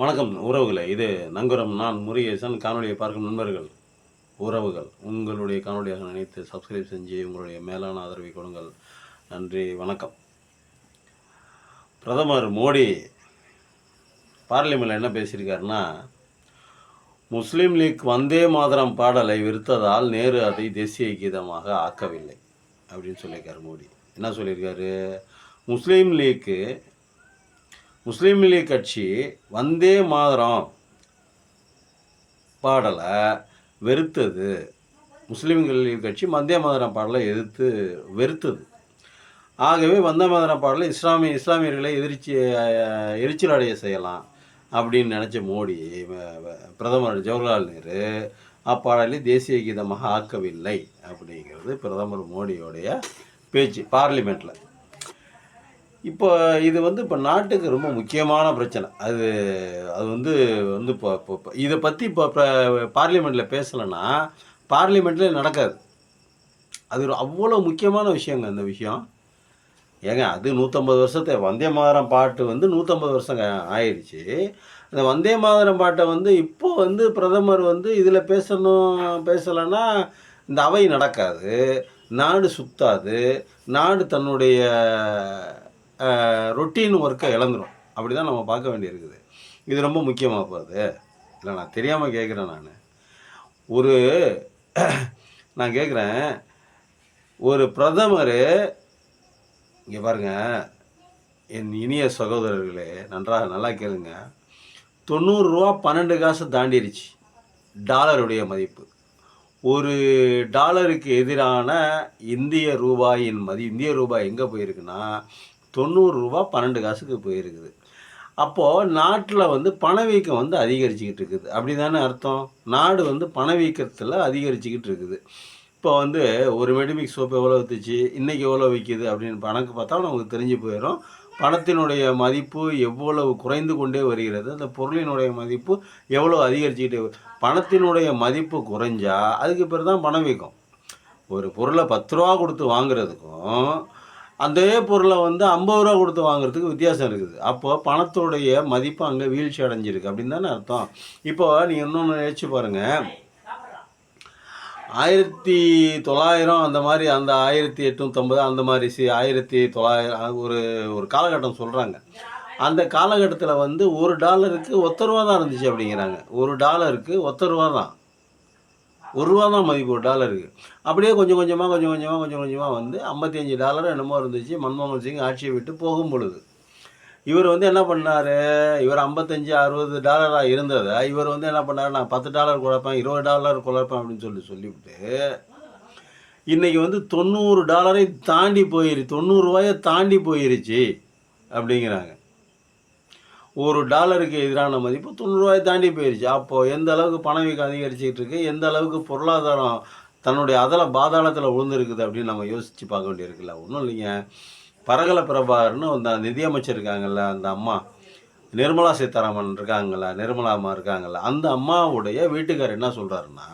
வணக்கம் உறவுகளே. இது நங்குரம். நான் முருகேசன். காணொளியை பார்க்கும் நண்பர்கள், உறவுகள் உங்களுடைய காணொளியாக நினைத்து சப்ஸ்கிரைப் செஞ்சு உங்களுடைய மேலான ஆதரவை கொடுங்கள். நன்றி, வணக்கம். பிரதமர் மோடி பார்லிமெண்ட்டில் என்ன பேசியிருக்காருன்னா, முஸ்லீம் லீக் வந்தே மாதரம் பாடலை விருத்ததால் நேரு அதை தேசிய கீதமாக ஆக்கவில்லை அப்படின்னு சொல்லியிருக்காரு மோடி. என்ன சொல்லியிருக்காரு? முஸ்லீம் லீக் கட்சி வந்தே மாதரம் பாடலை வெறுத்தது. முஸ்லீம்கள் லீக் கட்சி வந்தே மாதரம் பாடலை வெறுத்தது. ஆகவே வந்தே மாதரம் பாடலை இஸ்லாமியர்களை எரிச்சல் அடைய செய்யலாம் அப்படின்னு நினச்ச மோடி, பிரதமர் ஜவஹர்லால் நேரு அப்பாடலை தேசிய கீதமாக ஆக்கவில்லை அப்படிங்கிறது பிரதமர் மோடியோடைய பேச்சு பார்லிமெண்ட்டில். இப்போ இது இப்போ நாட்டுக்கு ரொம்ப முக்கியமான பிரச்சனை. அது இப்போ இதை பற்றி இப்போ பார்லிமெண்ட்டில் பேசலைன்னா பார்லிமெண்ட்டில் நடக்காது. அது அவ்வளோ முக்கியமான விஷயங்க இந்த விஷயம். ஏங்க, அது 150 வருஷத்தை வந்தே மாதரம் பாட்டு 150 வருஷம் ஆயிடுச்சு. அந்த வந்தே மாதரம் பாட்டை இப்போ பிரதமர் இதில் பேசலைன்னா இந்த அவை நடக்காது, நாடு சுத்தாது, நாடு தன்னுடைய ரொட்டீன் ஒர்க்கை இழந்துடும். அப்படி தான் நம்ம பார்க்க வேண்டியிருக்குது. இது ரொம்ப முக்கியமாக போகுது. இல்லை, நான் தெரியாமல் கேட்குறேன். நான் கேட்குறேன், ஒரு பிரதமர், இங்கே பாருங்கள் என் இனிய சகோதரர்களே, நல்லா கேளுங்க. 90 ரூபா 12 காசு தாண்டிடுச்சு டாலருடைய மதிப்பு. ஒரு டாலருக்கு எதிரான இந்திய ரூபாய் எங்கே போயிருக்குன்னா 90 ரூபா 12 காசுக்கு போயிருக்குது. அப்போது நாட்டில் பணவீக்கம் அதிகரிச்சுக்கிட்டு இருக்குது. அப்படி தானே அர்த்தம்? நாடு பணவீக்கத்தில் அதிகரிச்சுக்கிட்டு இருக்குது. இப்போ ஒரு மெடிமிக்ஸ் சோப்பு எவ்வளோ விற்றுச்சு, இன்றைக்கி எவ்வளோ விற்கிது அப்படின்னு கணக்கு பார்த்தா நமக்கு தெரிஞ்சு போயிடும். பணத்தினுடைய மதிப்பு எவ்வளவு குறைந்து கொண்டே வருகிறது, அந்த பொருளினுடைய மதிப்பு எவ்வளோ அதிகரிச்சுக்கிட்டே. பணத்தினுடைய மதிப்பு குறைஞ்சா அதுக்கு பேர் தான் பணவீக்கம். ஒரு பொருளை 10 ரூபா கொடுத்து வாங்குறதுக்கும் அதே பொருளை 50 ரூபா கொடுத்து வாங்குறதுக்கு வித்தியாசம் இருக்குது. அப்போது பணத்துடைய மதிப்பு அங்கே வீழ்ச்சி அடைஞ்சிருக்கு அப்படின்னு தானே அர்த்தம். இப்போ நீங்கள் இன்னொன்று நினச்சி பாருங்கள். 1900 அந்த மாதிரி, அந்த 1850 அந்த மாதிரி 1900 ஒரு காலகட்டம் சொல்கிறாங்க. அந்த காலகட்டத்தில் $1 ஒத்த ரூபா தான் இருந்துச்சு அப்படிங்கிறாங்க. $1 ஒத்த ரூபா தான், $1 தான் மதிப்பு $1. அப்படியே கொஞ்சம் கொஞ்சமாக 55 என்னமோ இருந்துச்சு மன்மோகன் சிங் ஆட்சியை விட்டு போகும் பொழுது. இவர் என்ன பண்ணார்? இவர் 55-60 இருந்ததை இவர் என்ன பண்ணார்? நான் $10 குழப்பேன், $20 குழப்பேன் அப்படின்னு சொல்லிவிட்டு இன்றைக்கி $90 தாண்டி போயிருச்சு, 90 ரூபாயை தாண்டி போயிருச்சு அப்படிங்கிறாங்க. $1 எதிரான மதிப்பு 90 ரூபாயை தாண்டி போயிடுச்சு. அப்போது எந்த அளவுக்கு பணவீக்கம் அதிகரிச்சுக்கிட்டு இருக்குது, எந்த அளவுக்கு பொருளாதாரம் தன்னுடைய பாதாளத்தில் விழுந்துருக்குது அப்படின்னு நம்ம யோசித்து பார்க்க வேண்டியிருக்குல்ல. ஒன்றும் இல்லைங்க. பரகல பிரபாகர்னு அந்த நிதியமைச்சர் இருக்காங்கல்ல, அந்த அம்மா நிர்மலா சீதாராமன் இருக்காங்கல்ல, நிர்மலா அம்மா இருக்காங்கல்ல, அந்த அம்மாவுடைய வீட்டுக்காரர் என்ன சொல்கிறாருன்னா,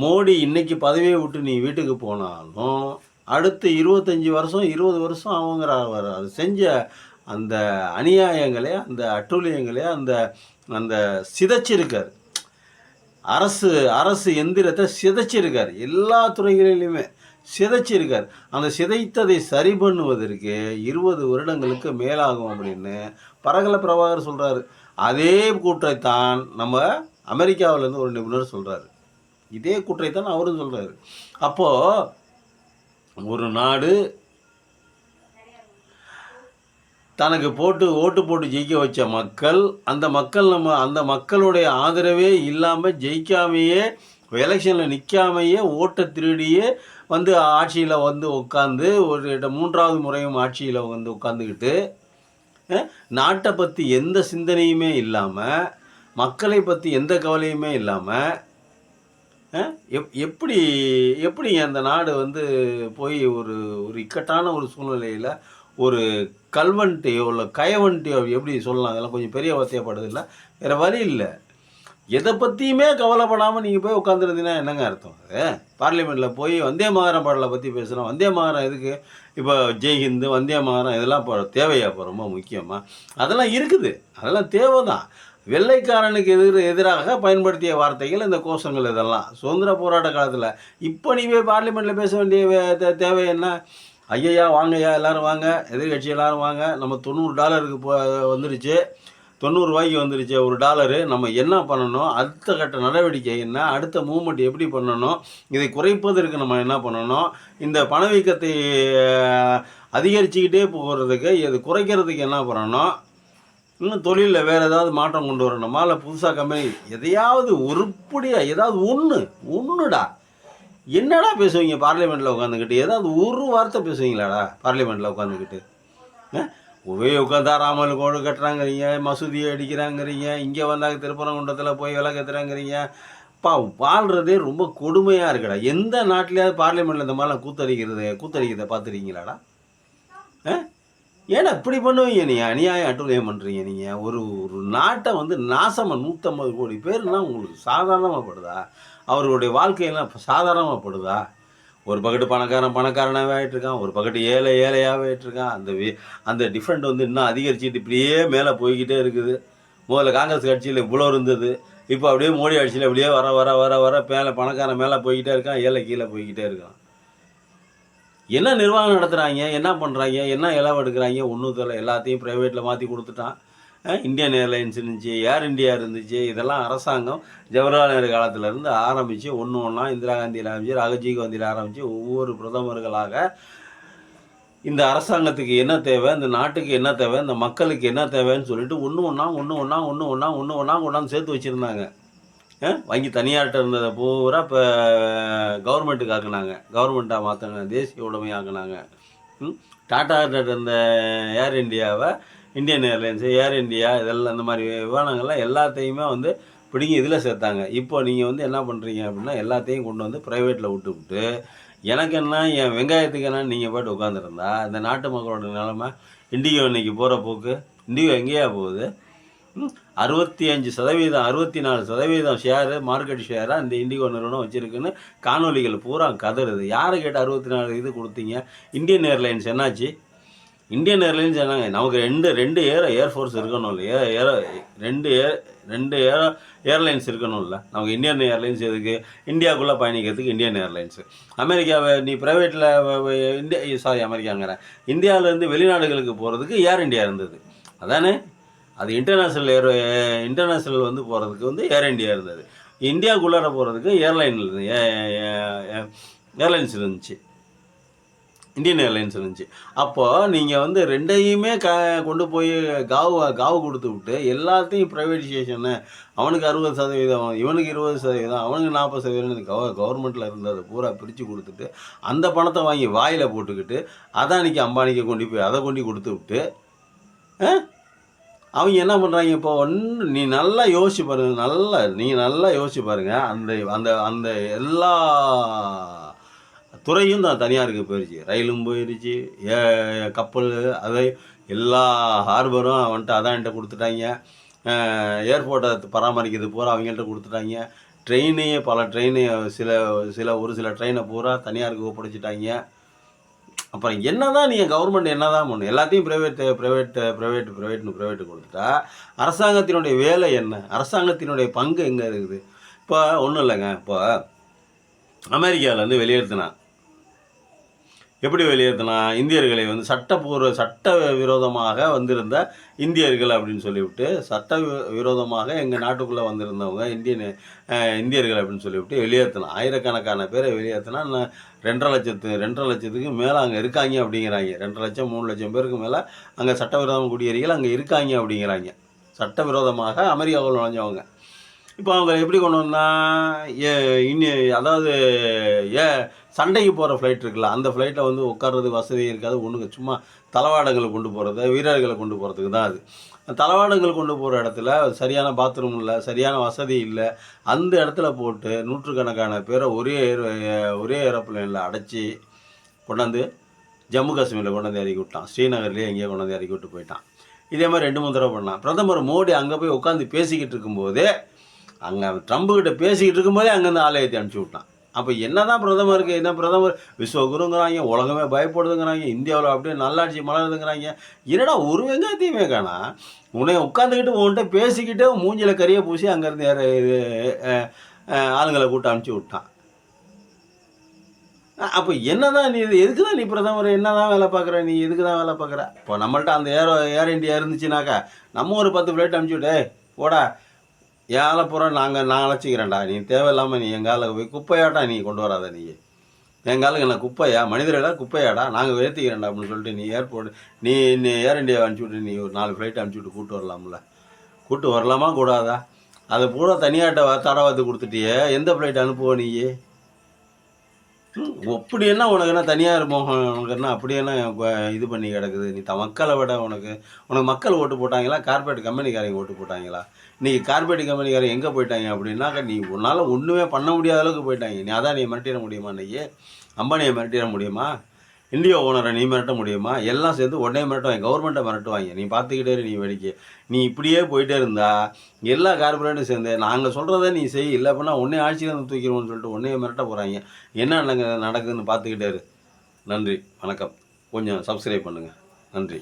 மோடி இன்னைக்கு பதவியை விட்டு நீ வீட்டுக்கு போனாலும் அடுத்து 25 வருஷம் 20 வருஷம் அவங்கிறார். அது செஞ்ச அந்த அநியாயங்களே, அந்த அட்டூழியங்களே அந்த சிதைச்சிருக்கார். அரசு எந்திரத்தை சிதைச்சிருக்கார். எல்லா துறைகளிலுமே சிதைச்சிருக்கார். அந்த சிதைத்ததை சரி பண்ணுவதற்கு 20 வருடங்களுக்கு மேலாகும் அப்படின்னு பரகல பிரபாகர் சொல்கிறாரு. அதே கூற்றைத்தான் நம்ம அமெரிக்காவிலேருந்து ஒரு நிபுணர் சொல்கிறாரு. இதே கூற்றைத்தான் அவரும் சொல்கிறாரு. அப்போது ஒரு நாடு தனக்கு ஓட்டு போட்டு ஜெயிக்க வச்ச மக்கள், அந்த மக்களுடைய ஆதரவே இல்லாமல், ஜெயிக்காமையே, எலெக்ஷனில் நிற்காமையே, ஓட்டை திருடியே ஆட்சியில் உட்காந்து ஒரு 3வது முறையும் ஆட்சியில் உட்காந்துக்கிட்டு நாட்டை பற்றி எந்த சிந்தனையுமே இல்லாமல், மக்களை பற்றி எந்த கவலையுமே இல்லாமல் எப்படி அந்த நாடு போய் ஒரு இக்கட்டான ஒரு சூழ்நிலையில் ஒரு கல்வன்ட்டையோ இல்லை கயவன்ட்டையோ எப்படி சொல்லலாம், அதெல்லாம் கொஞ்சம் பெரிய வார்த்தையப்படுது இல்லை, வேறு வழி இல்லை. எதை பற்றியுமே கவலைப்படாமல் நீங்கள் போய் உட்காந்துருந்தீங்கன்னா என்னங்க அர்த்தம்? அது பார்லிமெண்ட்டில் போய் வந்தே மாதரம் பாடலை பற்றி பேசுகிறோம். வந்தே மாதரம் எதுக்கு? இப்போ ஜெய்ஹிந்து, வந்தே மாதரம் இதெல்லாம் இப்போ தேவையா? இப்போ ரொம்ப முக்கியமாக அதெல்லாம் இருக்குது, அதெல்லாம் தேவை தான். வெள்ளைக்காரனுக்கு எதிராக பயன்படுத்திய வார்த்தைகள் இந்த கோஷங்கள் இதெல்லாம் சுதந்திர போராட்ட காலத்தில். இப்போ நீ பார்லிமெண்ட்டில் பேச வேண்டிய தேவை என்ன? ஐயா வாங்கய்யா எல்லோரும் வாங்க, எதிர்கட்சி எல்லோரும் வாங்க, நம்ம $90 வந்துருச்சு, $90 வந்துருச்சு ஒரு டாலரு. நம்ம என்ன பண்ணணும், அடுத்த கட்ட நடவடிக்கை என்ன, அடுத்த மூவ்மெண்ட் எப்படி பண்ணணும், இதை குறைப்பதற்கு நம்ம என்ன பண்ணணும், இந்த பணவீக்கத்தை அதிகரிச்சுக்கிட்டே போகிறதுக்கு இது குறைக்கிறதுக்கு என்ன பண்ணணும், இன்னும் தொழிலில் வேறு ஏதாவது மாற்றம் கொண்டு வரணுமா, இல்லை புதுசாக கம்பெனி எதையாவது உருப்படியாக ஏதாவது ஒன்றுடா. என்னடா பேசுவீங்க பார்லிமெண்ட்டில் உட்காந்துக்கிட்டு? ஏதாவது ஒரு வார்த்தை பேசுவீங்களாடா பார்லிமெண்ட்டில் உட்காந்துக்கிட்டு? உட்காந்தாராமல் கோடு கட்டுறாங்கிறீங்க, மசூதியை அடிக்கிறாங்கிறீங்க, இங்கே வந்தாங்க திருப்பரங்குன்றத்தில் போய் விலை கத்துறாங்கிறீங்க. வாழ்கிறதே ரொம்ப கொடுமையாக இருக்குடா. எந்த நாட்டிலேயாவது பார்லிமெண்ட்டில் இந்த மாதிரிலாம் கூத்தடிக்கிறத பார்த்துருக்கீங்களாடா? ஏன்னா இப்படி பண்ணுவீங்க நீங்கள்? அநியாயம் அட்டுழியம் பண்ணுறீங்க நீங்கள். ஒரு நாட்டை நாசமாக 150 கோடி பேர்லாம் உங்களுக்கு சாதாரணமாக படுதா? அவர்களுடைய வாழ்க்கையெல்லாம் இப்போ சாதாரணமாக படுதா? ஒரு பக்கெட்டு பணக்காரனாகவே ஆகிட்டுருக்கான், ஒரு பக்கெட்டு ஏழையாகவே ஆகிட்டுருக்கான். அந்த டிஃப்ரெண்ட் இன்னும் அதிகரிச்சுட்டு இப்படியே மேலே போய்கிட்டே இருக்குது. முதல்ல காங்கிரஸ் கட்சியில் இவ்வளோ இருந்தது, இப்போ அப்படியே மோடி ஆட்சியில் அப்படியே வர வர வர வர பணக்காரன் மேலே போய்கிட்டே இருக்கான், ஏழை கீழே போய்கிட்டே இருக்கான். என்ன நிர்வாகம் நடத்துகிறாங்க, என்ன பண்ணுறாங்க, என்ன இலவு எடுக்கிறாங்க, ஒன்றும் தெரியல. எல்லாத்தையும் ப்ரைவேட்டில் மாற்றி கொடுத்துட்டான். இந்தியன் ஏர்லைன்ஸ் இருந்துச்சு, ஏர் இண்டியா இருந்துச்சு. இதெல்லாம் அரசாங்கம் ஜவஹர்லால் நேரு காலத்திலேருந்து ஆரம்பித்து ஒன்றா இந்திரா காந்தியில் ஆரம்பிச்சு, ராஜீவ் காந்தியில் ஆரம்பித்து ஒவ்வொரு பிரதமர்களாக இந்த அரசாங்கத்துக்கு என்ன தேவை, இந்த நாட்டுக்கு என்ன தேவை, இந்த மக்களுக்கு என்ன தேவைன்னு சொல்லிட்டு ஒன்று ஒன்றா கொண்டாந்து சேர்த்து வச்சுருந்தாங்க. வங்கி தனியார்கிட்ட இருந்ததை பூரா இப்போ கவர்மெண்ட்டுக்கு ஆக்குனாங்க, கவர்மெண்ட்டாக மாற்றினாங்க, தேசிய உடைமை ஆக்குனாங்க. டாட்டாக்கிட்ட இருந்த ஏர் இண்டியாவை இந்தியன் ஏர்லைன்ஸு, ஏர் இண்டியா, இதெல்லாம் இந்த மாதிரி விமானங்கள்லாம் எல்லாத்தையுமே பிடிங்கி இதில் சேர்த்தாங்க. இப்போ நீங்கள் என்ன பண்ணுறீங்க அப்படின்னா, எல்லாத்தையும் கொண்டு ப்ரைவேட்டில் விட்டு எனக்கு என்ன, என் வெங்காயத்துக்கு என்னன்னு நீங்கள் போய்ட்டு உட்காந்துருந்தா இந்த நாட்டு மக்களோட நிலைமை. இண்டிகோ இன்றைக்கி போகிற போக்கு, இண்டிகோ எங்கேயா போகுது? 65%, 64% ஷேரு, மார்க்கெட் ஷேராக இந்த இண்டிகோ நிறுவனம் வச்சுருக்குன்னு காணொலிகள் பூரா கதறுது. யாரை கேட்டு 64 இது கொடுத்தீங்க? இந்தியன் ஏர்லைன்ஸ் என்னாச்சு? இந்தியன் ஏர்லைன்ஸ் என்னங்க, நமக்கு ரெண்டு ஏர்ஃபோர்ஸ் இருக்கணும் இல்லை, ரெண்டு ஏர்லைன்ஸ் இருக்கணும்ல. நமக்கு இந்தியன் ஏர்லைன்ஸ் எதுக்கு? இந்தியாவுக்குள்ளே பயணிக்கிறதுக்கு இந்தியன் ஏர்லைன்ஸு. அமெரிக்காவை நீ ப்ரைவேட்டில் அமெரிக்காங்கிறேன், இந்தியாவிலேருந்து வெளிநாடுகளுக்கு போகிறதுக்கு ஏர் இண்டியா இருந்தது அதானே. அது இன்டர்நேஷ்னல் போகிறதுக்கு ஏர் இண்டியா இருந்தது. இந்தியாவுக்குள்ளார போகிறதுக்கு ஏர்லைன்ஸ் இருந்துச்சு, இந்தியன் ஏர்லைன்ஸ் இருந்துச்சு. அப்போது நீங்கள் ரெண்டையுமே கொண்டு போய் காவு கொடுத்து விட்டு எல்லாத்தையும் ப்ரைவேட்டைசேஷனு, அவனுக்கு 60%, இவனுக்கு 20%, அவனுக்கு 40% கவர்மெண்ட்டில் இருந்ததை பூரா பிரித்து கொடுத்துட்டு அந்த பணத்தை வாங்கி வாயில் போட்டுக்கிட்டு அதானிக்கு அம்பானிக்கு கொண்டு போய் அதை கொண்டு கொடுத்து விட்டு அவங்க என்ன பண்ணுறாங்க இப்போ? நீ நல்லா யோசிச்சு பாருங்கள், நீங்கள் நல்லா யோசிச்சு பாருங்கள். அந்த அந்த எல்லா துறையும் தான் தனியாருக்கு போயிடுச்சு. ரயிலும் போயிடுச்சு, கப்பல், அதை எல்லா ஹார்பரும் அதான்கிட்ட கொடுத்துட்டாங்க. ஏர்போர்ட்டை பராமரிக்கிறது பூரா அவங்கள்ட்ட கொடுத்துட்டாங்க. பல ட்ரெயினு ஒரு சில ட்ரெயினை பூரா தனியாருக்கு ஒப்படைச்சிட்டாங்க. அப்புறம் என்ன தான் நீங்கள் கவர்மெண்ட் என்ன தான் பண்ணணும்? எல்லாத்தையும் ப்ரைவேட்டு கொடுத்துட்டா அரசாங்கத்தினுடைய வேலை என்ன? அரசாங்கத்தினுடைய பங்கு எங்கே இருக்குது? இப்போ ஒன்றும் இல்லைங்க, இப்போ அமெரிக்காவிலேருந்து வெளியேற்றினான். எப்படி வெளியேற்றினா? இந்தியர்களை சட்ட விரோதமாக வந்திருந்த இந்தியர்கள் அப்படின்னு சொல்லிவிட்டு, விரோதமாக எங்கள் நாட்டுக்குள்ளே வந்திருந்தவங்க இந்தியர்கள் அப்படின்னு சொல்லிவிட்டு வெளியேற்றினான். ஆயிரக்கணக்கான பேரை வெளியேற்றினா 2.5 லட்சத்துக்கு மேலே அங்கே இருக்காங்க அப்படிங்கிறாங்க. 2 லட்சம் 3 லட்சம் பேருக்கு மேலே அங்கே சட்டவிரோத குடியேறிகள் அங்கே இருக்காங்க அப்படிங்கிறாங்க. சட்டவிரோதமாக அமெரிக்காவில் நுழைஞ்சவங்க. இப்போ அவங்க எப்படி கொண்டு வந்தால், அதாவது சண்டைக்கு போகிற ஃப்ளைட் இருக்குல்ல, அந்த ஃப்ளைட்டில் உட்கார்றது வசதி இருக்காது ஒன்றுங்க. சும்மா தளவாடங்களை கொண்டு போகிறது, வீரர்களை கொண்டு போகிறதுக்கு தான் அது. தளவாடங்கள் கொண்டு போகிற இடத்துல சரியான பாத்ரூம் இல்லை, சரியான வசதி இல்லை. அந்த இடத்துல போட்டு நூற்றுக்கணக்கான பேரை ஒரே ஏரோப்ளேனில் அடைச்சி கொண்டாந்து ஜம்மு காஷ்மீரில் கொண்டாந்து இறக்கி விட்டான். ஸ்ரீநகர்லேயே எங்கேயோ கொண்டாந்து இறக்கி விட்டு போயிட்டான். இதே மாதிரி 2-3 தடவை பண்ணான். பிரதமர் மோடி அங்கே போய் உட்காந்து பேசிக்கிட்டு இருக்கும்போதே, அங்கே ட்ரம்புக்கிட்ட பேசிக்கிட்டு இருக்கும்போதே அங்கேருந்து ஆலயத்தை அனுப்பிச்சி விட்டான். அப்போ என்ன தான் பிரதமருக்கு என்ன பிரதமர் விஸ்வகுருங்கிறாங்க, உலகமே பயப்படுதுங்கிறாங்க, இந்தியாவில் அப்படியே நல்லாட்சி மலருதுங்கிறாங்க. என்னடா ஒரு வெங்காயத்தையுமே காணா. உன்னை உட்காந்துக்கிட்டு உன்கிட்ட பேசிக்கிட்டே மூஞ்சில கறியை பூசி அங்கேருந்து யார் இது ஆளுங்களை கூட்ட அனுப்பிச்சி விட்டான். அப்போ என்ன தான் நீ எதுக்கு தான் நீ பிரதமர் என்ன தான் வேலை பார்க்குற நீ எதுக்கு தான் வேலை பார்க்குற? இப்போ நம்மள்ட்ட அந்த ஏர் இண்டியா இருந்துச்சுனாக்கா நம்ம ஒரு 10 ஃப்ளைட் அனுப்பிச்சி விட்டே போடா ஏழை பூரா நான் அழைச்சிக்கிறேன்டா நீ தேவையில்லாமல் நீ எங்கால போய் குப்பையாட்டா நீ கொண்டு வராத நீ எங்காலுக்கு என்ன குப்பையா மனிதர்களா குப்பையாடா நாங்கள் ஏற்றிக்கிறேன்டா அப்படின்னு சொல்லிட்டு நீ ஏர்போர்ட் நீ ஏர் இண்டியா அனுப்பிச்சி விட்டு நீ ஒரு 4 ஃப்ளைட் அனுப்பிச்சி விட்டு கூப்பிட்டு வரலாம்ல கூப்பிட்டு வரலாமா கூடாதா? அதை பூரா தனியாட்ட தடவாத்து கொடுத்துட்டியே எந்த ஃப்ளைட் அனுப்புவ நீ? அப்படி என்ன உனக்கு என்ன தனியார் மோகம் உனக்கு என்ன அப்படி என்ன இது பண்ணி கிடக்குது? நீ மக்களை விட உனக்கு மக்கள் ஓட்டு போட்டாங்களா கார்பரேட் கம்பெனிக்காரங்க ஓட்டு போட்டாங்களா? இன்றைக்கி கார்பரேட் கம்பெனிக்காரங்க எங்கே போயிட்டாங்க அப்படின்னாக்க நீ உன்னால் ஒன்றுமே பண்ண முடியாத அளவுக்கு போயிட்டாங்க. நீ அதான் நீ மிரட்டிட முடியுமா? இன்றைக்கி அம்பானியை மிரட்டிட முடியுமா? இந்தியா ஓனரை நீ மிரட்ட முடியுமா? எல்லாம் சேர்ந்து உடனே மிரட்டுவாங்க, கவர்மெண்ட்டை மிரட்டுவாங்க. நீ பார்த்துக்கிட்டே நீ வேடிக்கை நீ இப்படியே போயிட்டே இருந்தா எல்லா கார்பரேட்டும் சேர்ந்து நாங்கள் சொல்கிறத நீ செய் இல்லை அப்படின்னா உடனே ஆட்சியிலேருந்து தூக்கிடுவோம்னு சொல்லிட்டு உடனே மிரட்ட போகிறாங்க. என்ன நடக்குதுன்னு பார்த்துக்கிட்டே இரு. நன்றி, வணக்கம். கொஞ்சம் சப்ஸ்கிரைப் பண்ணுங்கள். நன்றி.